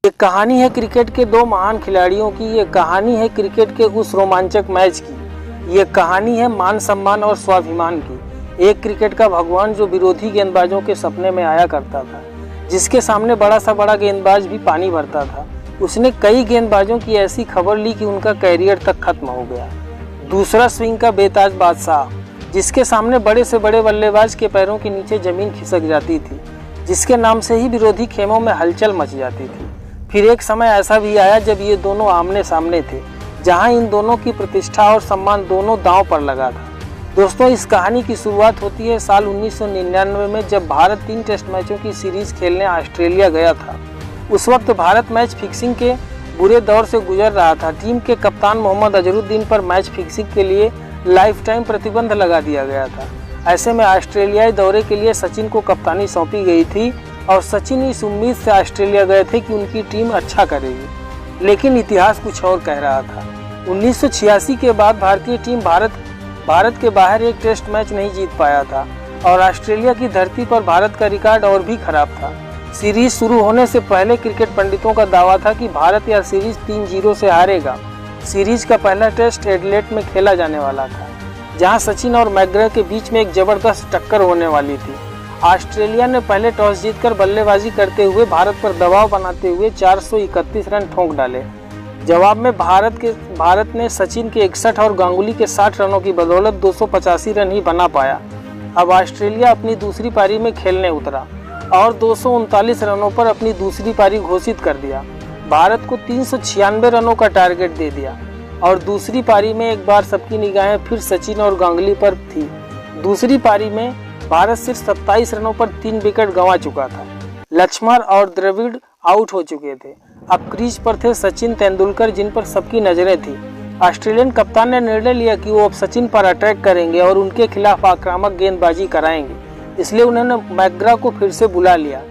ये कहानी है क्रिकेट के दो महान खिलाड़ियों की। ये कहानी है क्रिकेट के उस रोमांचक मैच की। ये कहानी है मान सम्मान और स्वाभिमान की। एक क्रिकेट का भगवान जो विरोधी गेंदबाजों के सपने में आया करता था, जिसके सामने बड़ा सा बड़ा गेंदबाज भी पानी भरता था। उसने कई गेंदबाजों की ऐसी खबर ली कि उनका कैरियर तक खत्म हो गया। दूसरा स्विंग का बेताज बादशाह, जिसके सामने बड़े से बड़े बल्लेबाज के पैरों के नीचे जमीन खिसक जाती थी, जिसके नाम से ही विरोधी खेमों में हलचल मच जाती थी। फिर एक समय ऐसा भी आया जब ये दोनों आमने सामने थे, जहां इन दोनों की प्रतिष्ठा और सम्मान दोनों दांव पर लगा था। दोस्तों, इस कहानी की शुरुआत होती है साल 1999 में, जब भारत 3 टेस्ट मैचों की सीरीज खेलने ऑस्ट्रेलिया गया था। उस वक्त भारत मैच फिक्सिंग के बुरे दौर से गुजर रहा था। टीम के कप्तान मोहम्मद अजहरुद्दीन पर मैच फिक्सिंग के लिए लाइफ टाइम प्रतिबंध लगा दिया गया था। ऐसे में ऑस्ट्रेलियाई दौरे के लिए सचिन को कप्तानी सौंपी गई थी और सचिन इस उम्मीद से ऑस्ट्रेलिया गए थे कि उनकी टीम अच्छा करेगी। लेकिन इतिहास कुछ और कह रहा था। 1986 के बाद भारतीय टीम भारत के बाहर एक टेस्ट मैच नहीं जीत पाया था और ऑस्ट्रेलिया की धरती पर भारत का रिकॉर्ड और भी खराब था। सीरीज शुरू होने से पहले क्रिकेट पंडितों का दावा था कि भारत यह सीरीज 3-0 से हारेगा। सीरीज का पहला टेस्ट एडिलेड में खेला जाने वाला था, जहां सचिन और मैकग्रा के बीच में एक जबरदस्त टक्कर होने वाली थी। ऑस्ट्रेलिया ने पहले टॉस जीतकर बल्लेबाजी करते हुए भारत पर दबाव बनाते हुए 431 रन ठोंक डाले। जवाब में भारत ने सचिन के 61 और गांगुली के 60 रनों की बदौलत 285 रन ही बना पाया। अब ऑस्ट्रेलिया अपनी दूसरी पारी में खेलने उतरा और 239 रनों पर अपनी दूसरी पारी घोषित कर दिया। भारत को 396 रनों का टारगेट दे दिया और दूसरी पारी में एक बार सबकी निगाहें फिर सचिन और गांगुली पर थी। दूसरी पारी में भारत सिर्फ 27 रनों पर 3 विकेट गंवा चुका था। लक्ष्मण और द्रविड़ आउट हो चुके थे। अब क्रीज पर थे सचिन तेंदुलकर, जिन पर सबकी नजरें थी। ऑस्ट्रेलियन कप्तान ने निर्णय लिया कि वो अब सचिन पर अटैक करेंगे और उनके खिलाफ आक्रामक गेंदबाजी कराएंगे। इसलिए उन्होंने मैकग्रा को फिर से बुला लिया।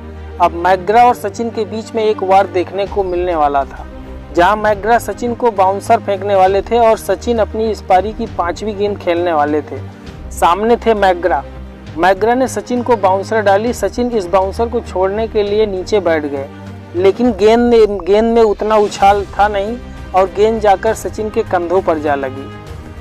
अब मैकग्रा और सचिन के बीच में एक वार देखने को मिलने वाला था, जहां मैकग्रा सचिन को बाउंसर फेंकने वाले थे और सचिन अपनी इस पारी की 5वीं गेंद खेलने वाले थे। सामने थे मैकग्रा ने सचिन को बाउंसर डाली। सचिन इस बाउंसर को छोड़ने के लिए नीचे बैठ गए, लेकिन गेंद में उतना उछाल था नहीं और गेंद जाकर सचिन के कंधों पर जा लगी।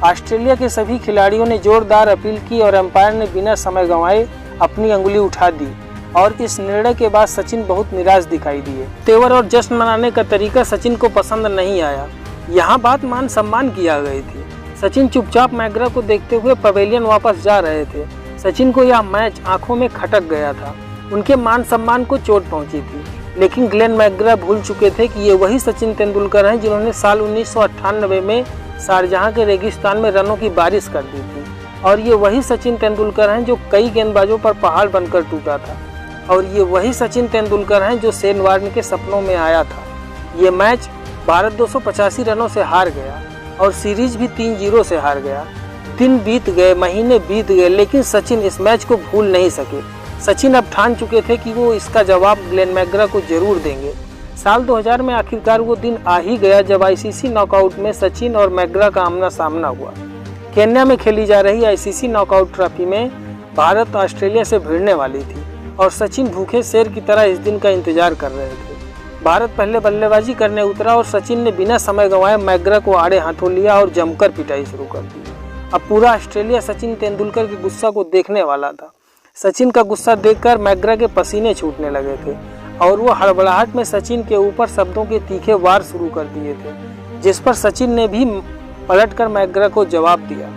ऑस्ट्रेलिया के सभी खिलाड़ियों ने जोरदार अपील की और अंपायर ने बिना समय गंवाए अपनी अंगुली उठा दी और इस निर्णय के बाद सचिन बहुत निराश दिखाई दिए। तेवर और जश्न मनाने का तरीका सचिन को पसंद नहीं आया। यहाँ बात मान सम्मान की आ गई थी। सचिन चुपचाप मैकग्रा को देखते हुए पवेलियन वापस जा रहे थे। सचिन को यह मैच आंखों में खटक गया था। उनके मान सम्मान को चोट पहुंची थी, लेकिन ग्लेन मैकग्रा भूल चुके थे कि ये वही सचिन तेंदुलकर हैं जिन्होंने साल 1998 में शारजाह के रेगिस्तान में रनों की बारिश कर दी थी। और ये वही सचिन तेंदुलकर हैं जो कई गेंदबाजों पर पहाड़ बनकर टूटा था। और ये वही सचिन तेंदुलकर हैं जो शेन वार्न के सपनों में आया था। ये मैच भारत 285 रनों से हार गया और सीरीज भी 3-0 से हार गया। दिन बीत गए, महीने बीत गए, लेकिन सचिन इस मैच को भूल नहीं सके। सचिन अब ठान चुके थे कि वो इसका जवाब ग्लेन मैकग्रा को जरूर देंगे। साल 2000 में आखिरकार वो दिन आ ही गया जब आईसीसी नॉकआउट में सचिन और मैकग्रा का आमना सामना हुआ। केन्या में खेली जा रही आईसीसी नॉकआउट ट्रॉफी में भारत ऑस्ट्रेलिया से भिड़ने वाली थी और सचिन भूखे शेर की तरह इस दिन का इंतजार कर रहे थे। भारत पहले बल्लेबाजी करने उतरा और सचिन ने बिना समय गंवाए मैकग्रा को आड़े हाथों लिया और जमकर पिटाई शुरू कर दी। अब पूरा ऑस्ट्रेलिया सचिन तेंदुलकर के गुस्सा को देखने वाला था। सचिन का गुस्सा देखकर मैकग्रा के पसीने छूटने लगे थे और वो हड़बड़ाहट में सचिन के ऊपर शब्दों के तीखे वार शुरू कर दिए थे, जिस पर सचिन ने भी पलटकर मैकग्रा को जवाब दिया।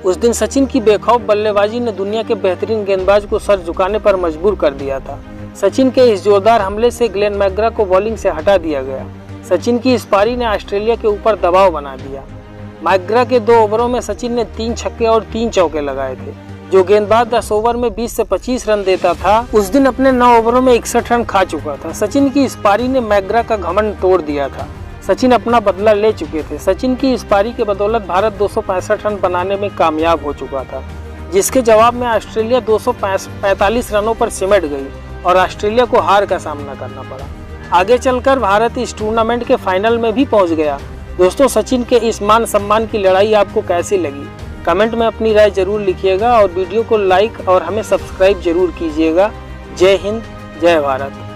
उस दिन सचिन की बेखौफ बल्लेबाजी ने दुनिया के बेहतरीन गेंदबाज को सर झुकाने पर मजबूर कर दिया था। सचिन के इस जोरदार हमले से ग्लेन मैकग्रा को बॉलिंग से हटा दिया गया। सचिन की इस पारी ने ऑस्ट्रेलिया के ऊपर दबाव बना दिया। मैकग्रा के 2 ओवरों में सचिन ने 3 छक्के और 3 चौके लगाए थे। जो गेंदबाज 10 ओवर में 20 से 25 रन देता था, उस दिन अपने 9 ओवरों में 61 रन खा चुका था। सचिन की इस पारी ने मैकग्रा का घमंड तोड़ दिया था। सचिन अपना बदला ले चुके थे। सचिन की इस पारी के बदौलत भारत 265 रन बनाने में कामयाब हो चुका था, जिसके जवाब में ऑस्ट्रेलिया 245 रनों पर सिमट गई और ऑस्ट्रेलिया को हार का सामना करना पड़ा। आगे चलकर भारत इस टूर्नामेंट के फाइनल में भी पहुंच गया। दोस्तों, सचिन के इस मान सम्मान की लड़ाई आपको कैसी लगी? कमेंट में अपनी राय जरूर लिखिएगा और वीडियो को लाइक और हमें सब्सक्राइब जरूर कीजिएगा। जय हिंद, जय भारत।